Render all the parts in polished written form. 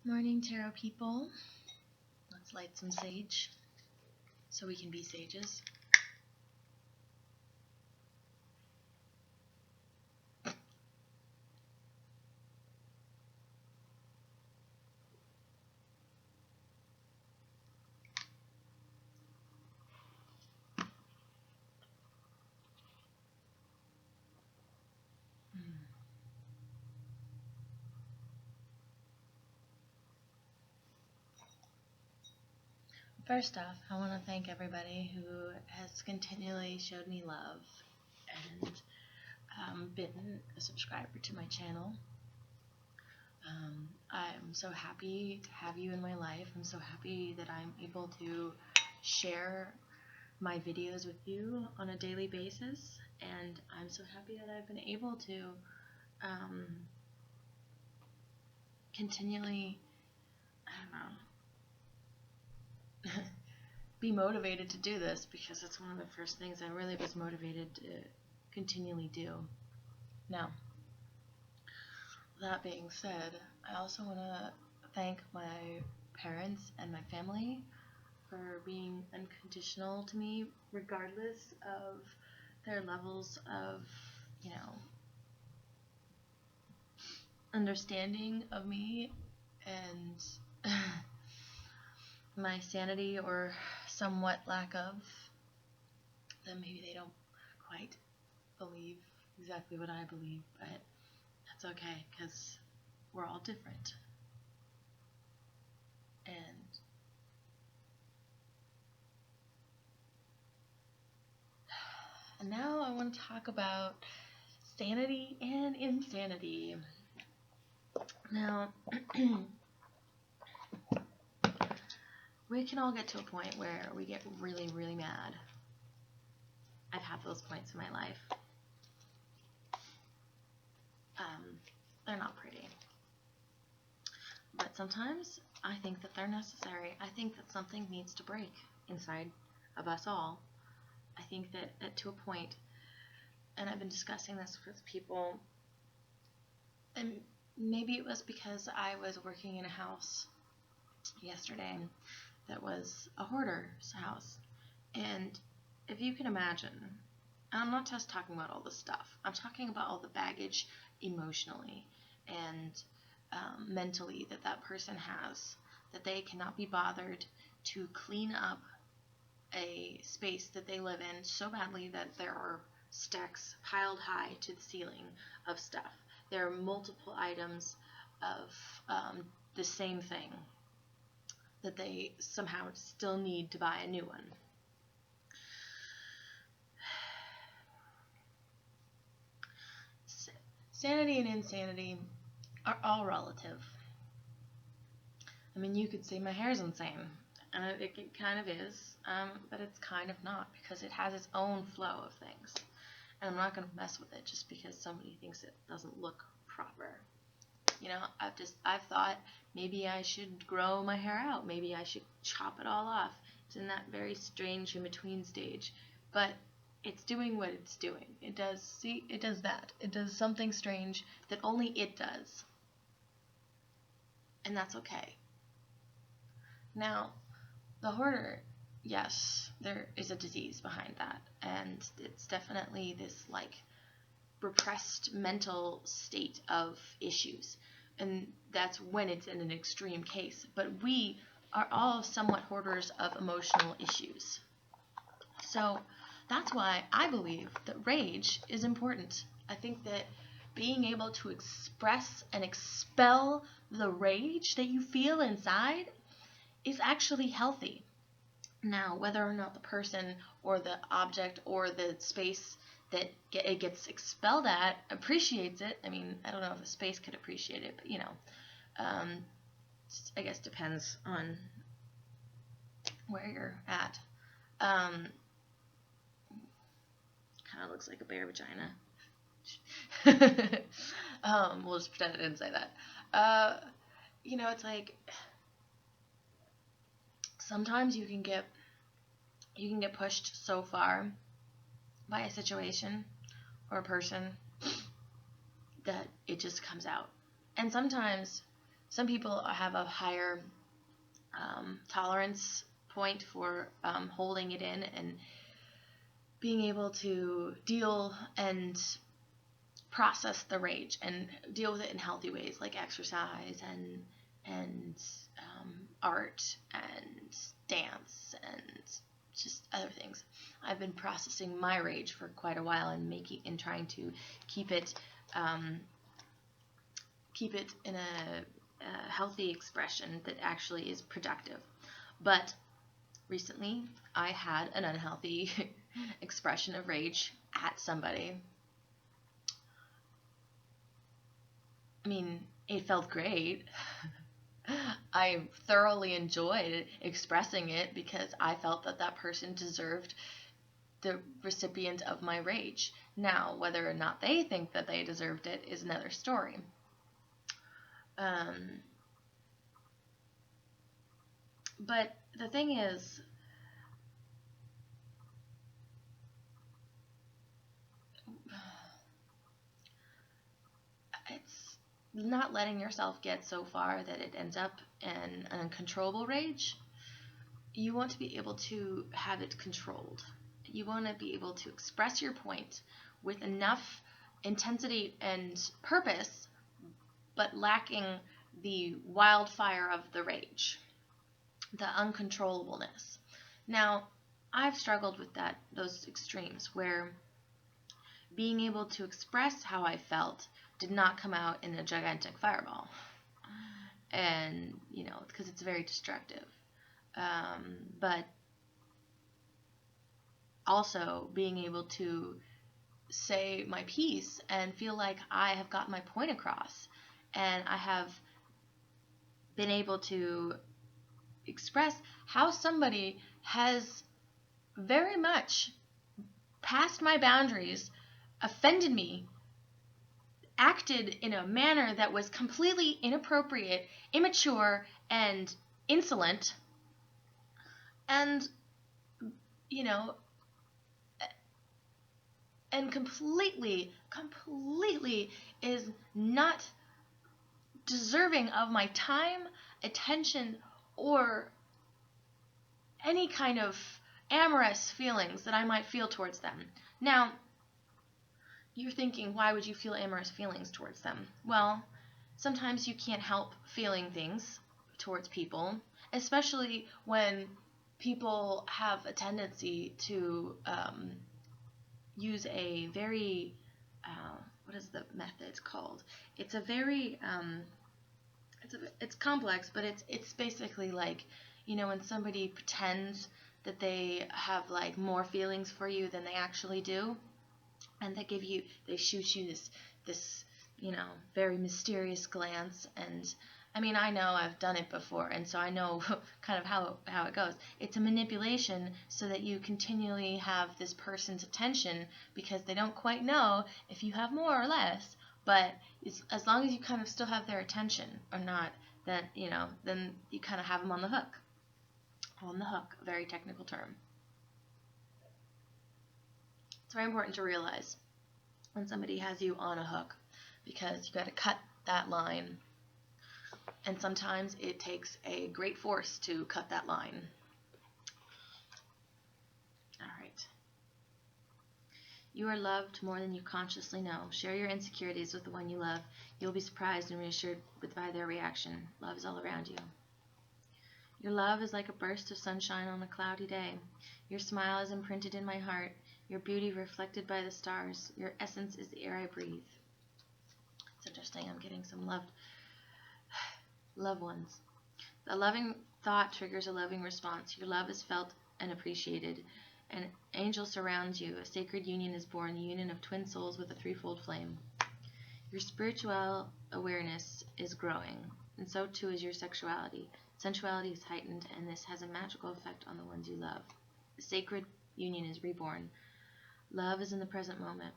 Morning, tarot people. Let's light some sage so we can be sages. First off, I want to thank everybody who has continually showed me love and been a subscriber to my channel. I'm so happy to have you in my life. I'm so happy that I'm able to share my videos with you on a daily basis, and I'm so happy that I've been able to continually, be motivated to do this, because it's one of the first things I really was motivated to continually do. Now, that being said, I also want to thank my parents and my family for being unconditional to me, regardless of their levels of, understanding of me and my sanity, or somewhat lack of. Then maybe they don't quite believe exactly what I believe, but that's okay, because we're all different. And now I want to talk about sanity and insanity. Now, we can all get to a point where we get really, really mad. I've had those points in my life. They're not pretty. But sometimes I think that they're necessary. I think that something needs to break inside of us all. I think that to a point, and I've been discussing this with people, and maybe it was because I was working in a house yesterday that was a hoarder's house. And if you can imagine, and I'm not just talking about all the stuff, I'm talking about all the baggage emotionally and mentally that person has, that they cannot be bothered to clean up a space that they live in so badly that there are stacks piled high to the ceiling of stuff. There are multiple items of the same thing that they somehow still need to buy a new one. Sanity and insanity are all relative. I mean, you could say my hair's insane, and it kind of is, but it's kind of not, because it has its own flow of things, and I'm not going to mess with it just because somebody thinks it doesn't look proper. I've thought maybe I should grow my hair out, maybe I should chop it all off. It's in that very strange in-between stage, but it's doing what it's doing. It does that. It does something strange that only it does. And that's okay. Now, the hoarder, yes, there is a disease behind that. And it's definitely this, repressed mental state of issues. And that's when it's in an extreme case. But we are all somewhat hoarders of emotional issues. So that's why I believe that rage is important. I think that being able to express and expel the rage that you feel inside is actually healthy. Now, whether or not the person or the object or the space that it gets expelled at appreciates it, I mean, I don't know if a space could appreciate it, but, I guess depends on where you're at. Kind of looks like a bear vagina. We'll just pretend I didn't say that. It's like sometimes you can get pushed so far by a situation or a person that it just comes out. And sometimes some people have a higher tolerance point for holding it in and being able to deal and process the rage and deal with it in healthy ways, like exercise and art and dance and just other things. I've been processing my rage for quite a while and trying to keep it in a healthy expression that actually is productive. But recently, I had an unhealthy expression of rage at somebody. I mean, it felt great. I thoroughly enjoyed expressing it because I felt that that person deserved the recipient of my rage. Now, whether or not they think that they deserved it is another story. But the thing is, it's not letting yourself get so far that it ends up in an uncontrollable rage. You want to be able to have it controlled. You want to be able to express your point with enough intensity and purpose, but lacking the wildfire of the rage, the uncontrollableness. Now, I've struggled with those extremes where being able to express how I felt did not come out in a gigantic fireball. And, because it's very destructive. But also being able to say my piece and feel like I have gotten my point across. And I have been able to express how somebody has very much passed my boundaries, offended me, acted in a manner that was completely inappropriate, immature, and insolent, and and completely is not deserving of my time, attention, or any kind of amorous feelings that I might feel towards them. Now, you're thinking, why would you feel amorous feelings towards them? Well, sometimes you can't help feeling things towards people, especially when people have a tendency to use a very, what is the method called? It's a very, it's complex, but it's basically like, when somebody pretends that they have like more feelings for you than they actually do, and they shoot you this very mysterious glance. And I mean, I know I've done it before, and so I know kind of how it goes. It's a manipulation so that you continually have this person's attention, because they don't quite know if you have more or less, but as long as you kind of still have their attention or not, then you kind of have them on the hook. On the hook, a very technical term. It's very important to realize when somebody has you on a hook, because you got to cut that line, and sometimes it takes a great force to cut that line. All right. You are loved more than you consciously know. Share your insecurities with the one you love. You'll be surprised and reassured by their reaction. Love is all around you. Your love is like a burst of sunshine on a cloudy day. Your smile is imprinted in my heart. Your beauty reflected by the stars. Your essence is the air I breathe. It's interesting. I'm getting some loved ones. A loving thought triggers a loving response. Your love is felt and appreciated. An angel surrounds you. A sacred union is born, the union of twin souls with a threefold flame. Your spiritual awareness is growing, and so too is your sexuality. Sensuality is heightened, and this has a magical effect on the ones you love. The sacred union is reborn. Love is in the present moment.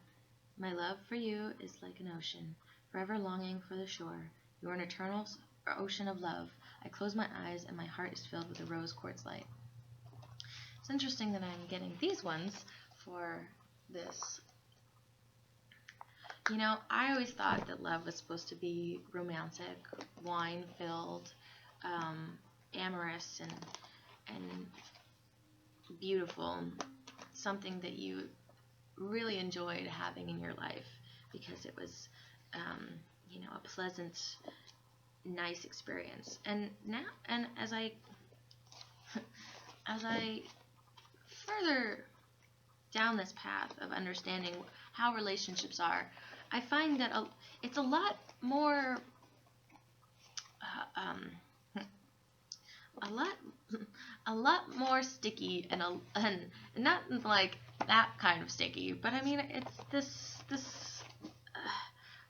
My love for you is like an ocean, forever longing for the shore. You are an eternal ocean of love. I close my eyes, and my heart is filled with a rose quartz light. It's interesting that I'm getting these ones for this I always thought that love was supposed to be romantic, wine-filled, amorous, and beautiful, something that you really enjoyed having in your life because it was, a pleasant, nice experience. And now, and as I further down this path of understanding how relationships are, I find that it's a lot more, a lot, a lot more sticky and not like that kind of sticky, but I mean it's this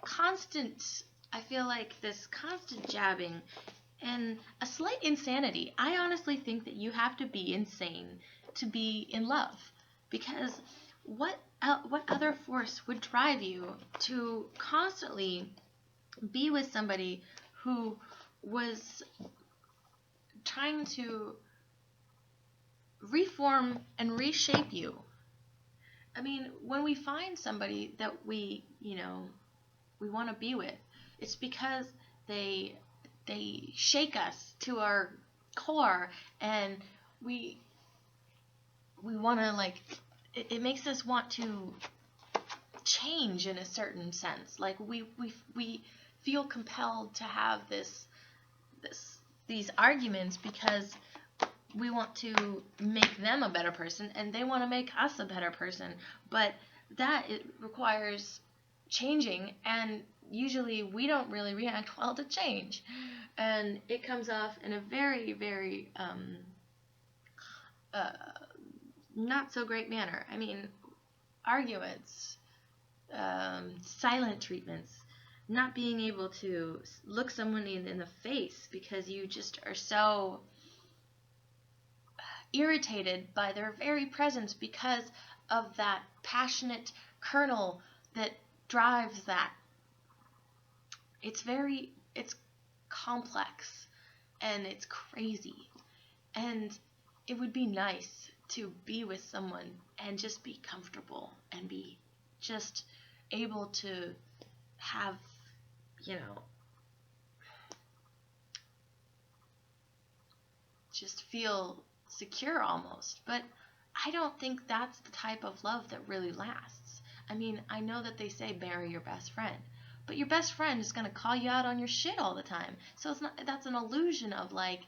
constant. I feel like this constant jabbing and a slight insanity. I honestly think that you have to be insane to be in love, because what other force would drive you to constantly be with somebody who was trying to reform and reshape you? I mean, when we find somebody that we want to be with, it's because they shake us to our core, and we want to, like, it makes us want to change in a certain sense. Like we feel compelled to have these arguments because we want to make them a better person and they want to make us a better person. But it requires changing, and usually we don't really react well to change, and it comes off in a very, very not so great manner. I mean, arguments, silent treatments, not being able to look someone in the face because you just are so irritated by their very presence because of that passionate kernel that drives that. It's complex and it's crazy, and it would be nice to be with someone and just be comfortable and be just able to have, just feel secure almost. But I don't think that's the type of love that really lasts. I mean, I know that they say marry your best friend, but your best friend is going to call you out on your shit all the time. So that's an illusion of, like,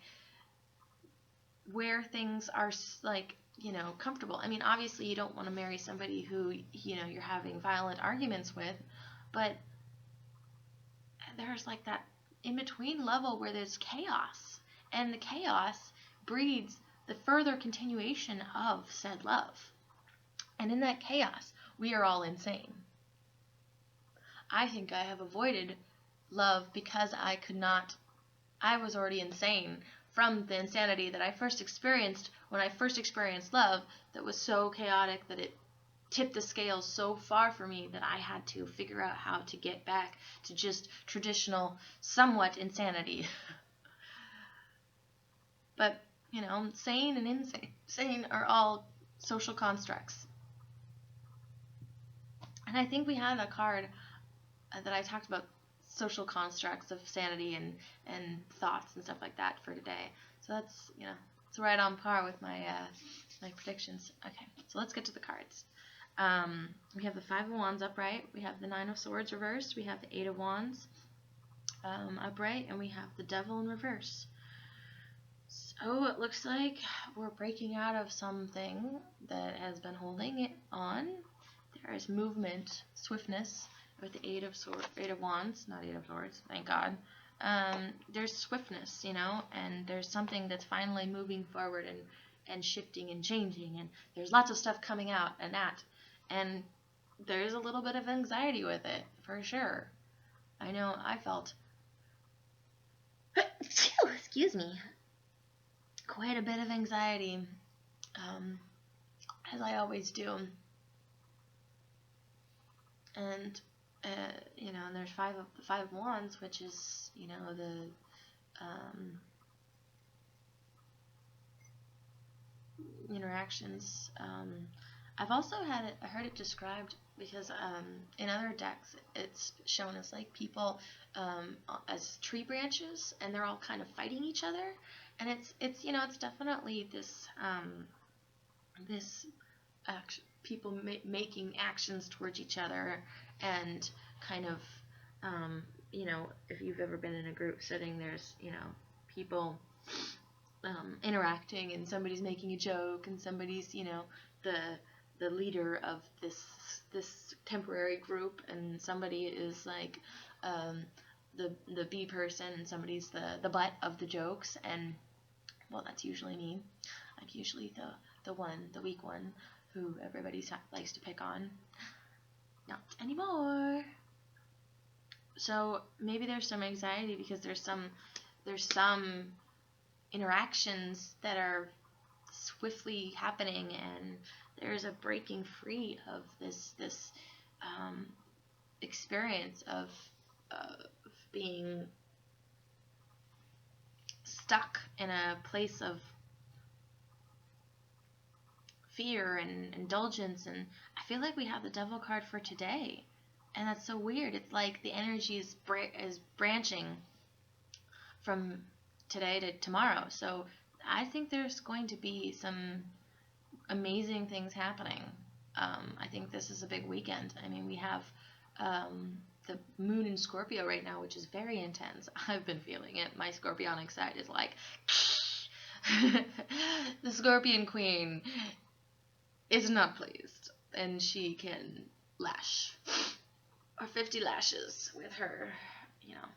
where things are, like, comfortable. I mean, obviously you don't want to marry somebody who, you're having violent arguments with, but there's like that in between level where there's chaos, and the chaos breeds the further continuation of said love. And in that chaos, we are all insane. I think I have avoided love because I was already insane from the insanity that I first experienced when I first experienced love, that was so chaotic that it tipped the scales so far for me that I had to figure out how to get back to just traditional, somewhat insanity. But, sane and insane are all social constructs. And I think we have a card that I talked about social constructs of sanity and thoughts and stuff like that for today. So that's, it's right on par with my my predictions. Okay, so let's get to the cards. We have the Five of Wands upright, we have the Nine of Swords reversed, we have the Eight of Wands upright, and we have the Devil in reverse. So it looks like we're breaking out of something that has been holding it on. There is movement, swiftness, with the Eight of Wands, not Eight of Swords, thank God. There's swiftness, and there's something that's finally moving forward and shifting and changing, and there's lots of stuff coming out and there's a little bit of anxiety with it, for sure. I know I felt, excuse me, quite a bit of anxiety, as I always do. And and there's the Five of Wands, which is, the interactions. I've also heard it described because in other decks it's shown as like people as tree branches, and they're all kind of fighting each other, and it's you know, it's definitely this this people making actions towards each other, and kind of you know, if you've ever been in a group setting, there's, you know, people interacting, and somebody's making a joke, and somebody's, you know, the leader of this temporary group, and somebody is like the B person, and somebody's the butt of the jokes, and well, that's usually me. I'm usually the weak one who everybody likes to pick on. Not anymore. So maybe there's some anxiety because there's some interactions that are swiftly happening, and there's a breaking free of this experience of being stuck in a place of fear and indulgence. And I feel like we have the devil card for today, and that's so weird. It's like the energy is branching from today to tomorrow. So I think there's going to be some amazing things happening. I think this is a big weekend. I mean, we have the moon in Scorpio right now, which is very intense. I've been feeling it. My scorpionic side is like the Scorpion Queen is not pleased, and she can lash, or 50 lashes with her, you know,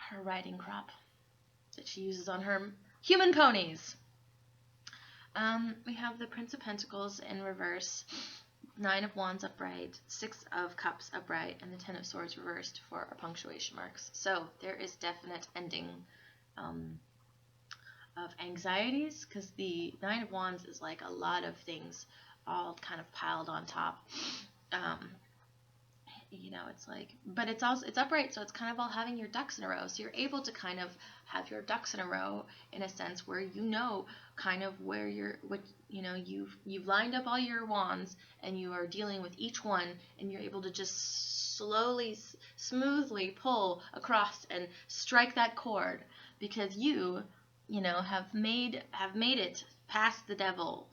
her riding crop that she uses on her human ponies. We have the Prince of Pentacles in reverse, 9 of Wands upright, 6 of Cups upright, and the 10 of Swords reversed for our punctuation marks. So there is definite ending of anxieties, because the 9 of Wands is like a lot of things all kind of piled on top. You know, it's like, but it's also, it's upright, so it's kind of all having your ducks in a row. So you're able to kind of have your ducks in a row in a sense where you know kind of where you've lined up all your wands, and you are dealing with each one, and you're able to just slowly, smoothly pull across and strike that chord, because you know, have made it past the devil,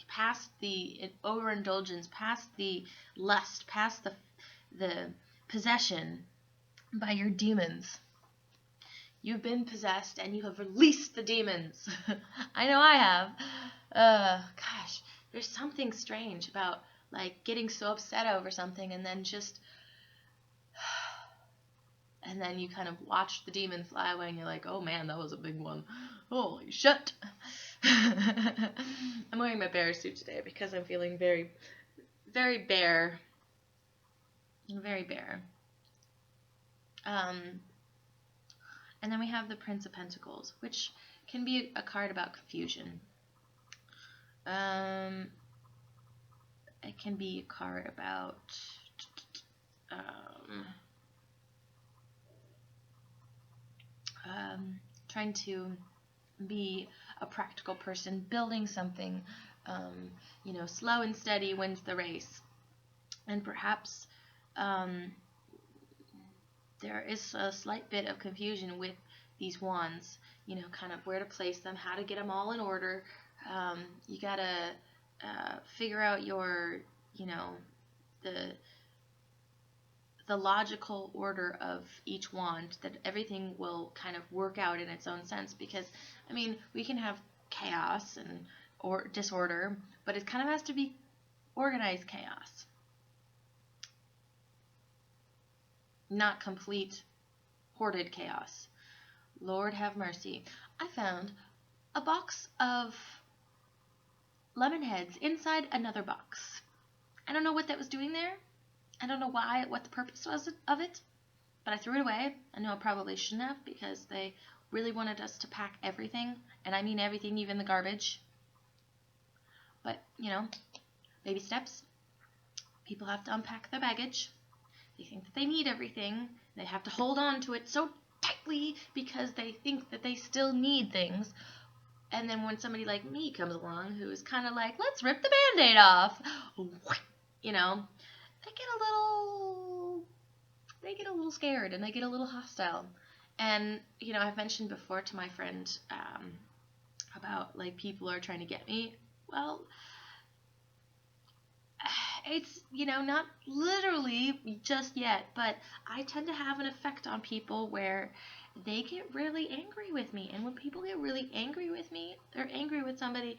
past the overindulgence, past the lust, past the possession by your demons. You've been possessed, and you have released the demons. I know I have. Gosh, there's something strange about like getting so upset over something, and then and then you kind of watch the demon fly away, and you're like, oh man, that was a big one. Holy shit. I'm wearing my bear suit today because I'm feeling very, very bare. Very bare. And then we have the Prince of Pentacles, which can be a card about confusion. It can be a card about trying to be a practical person, building something. You know, slow and steady wins the race. And perhaps there is a slight bit of confusion with these wands, you know, kind of where to place them, how to get them all in order. You gotta figure out your, you know, the logical order of each wand, that everything will kind of work out in its own sense. Because, I mean, we can have chaos or disorder, but it kind of has to be organized chaos. Not complete hoarded chaos. Lord have mercy. I found a box of lemon heads inside another box. I don't know what that was doing there. I don't know what the purpose was of it, but I threw it away. I know I probably shouldn't have, because they really wanted us to pack everything, and I mean everything, even the garbage. But, you know, baby steps. People have to unpack their baggage. They think that they need everything. They have to hold on to it so tightly because they think that they still need things. And then when somebody like me comes along who's kind of like, let's rip the Band-Aid off, you know, they get a little scared and they get a little hostile. And, you know, I've mentioned before to my friend about, like, people are trying to get me. Well, it's, you know, not literally just yet, but I tend to have an effect on people where they get really angry with me. And when people get really angry with me, they're angry with somebody,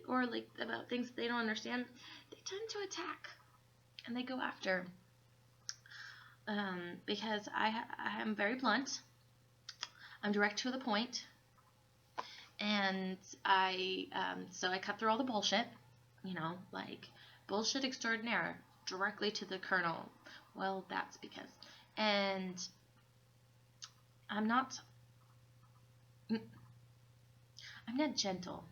or like about things they don't understand, they tend to attack and they go after. Because I am very blunt. I'm direct to the point. And so I cut through all the bullshit, you know, like bullshit extraordinaire, directly to the kernel. Well, that's because. And I'm not gentle.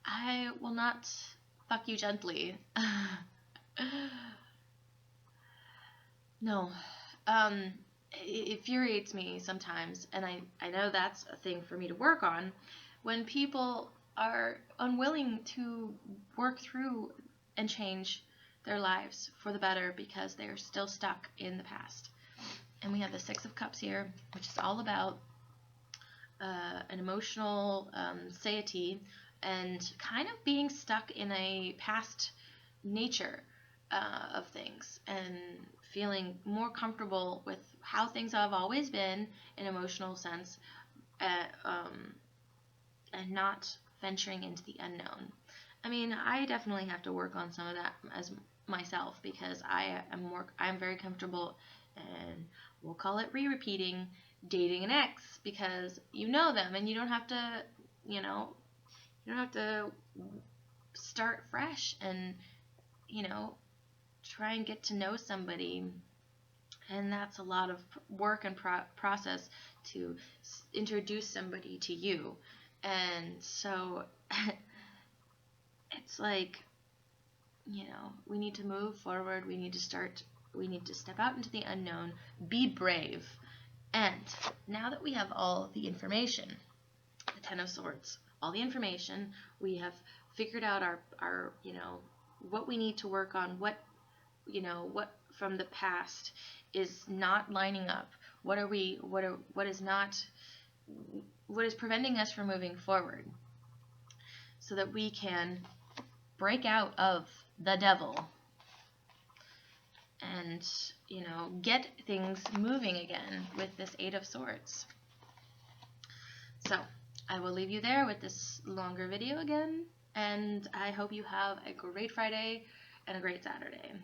I will not fuck you gently. No. It infuriates me sometimes, and I know that's a thing for me to work on, when people are unwilling to work through and change their lives for the better because they are still stuck in the past. And we have the Six of Cups here, which is all about an emotional satiety and kind of being stuck in a past nature of things and feeling more comfortable with how things have always been in emotional sense, and not venturing into the unknown. I mean, I definitely have to work on some of that as myself, because I'm very comfortable, and we'll call it re-repeating, dating an ex, because you know them and you don't have to, you know, start fresh and, you know, try and get to know somebody. And that's a lot of work and process to introduce somebody to you. And so it's like, you know, we need to move forward. We need to step out into the unknown, be brave. And now that we have all the information, the Ten of Swords, all the information, we have figured out our you know, what we need to work on, what from the past is not lining up. What is preventing us from moving forward, so that we can break out of the devil and, you know, get things moving again with this Eight of Swords. So I will leave you there with this longer video again, and I hope you have a great Friday and a great Saturday.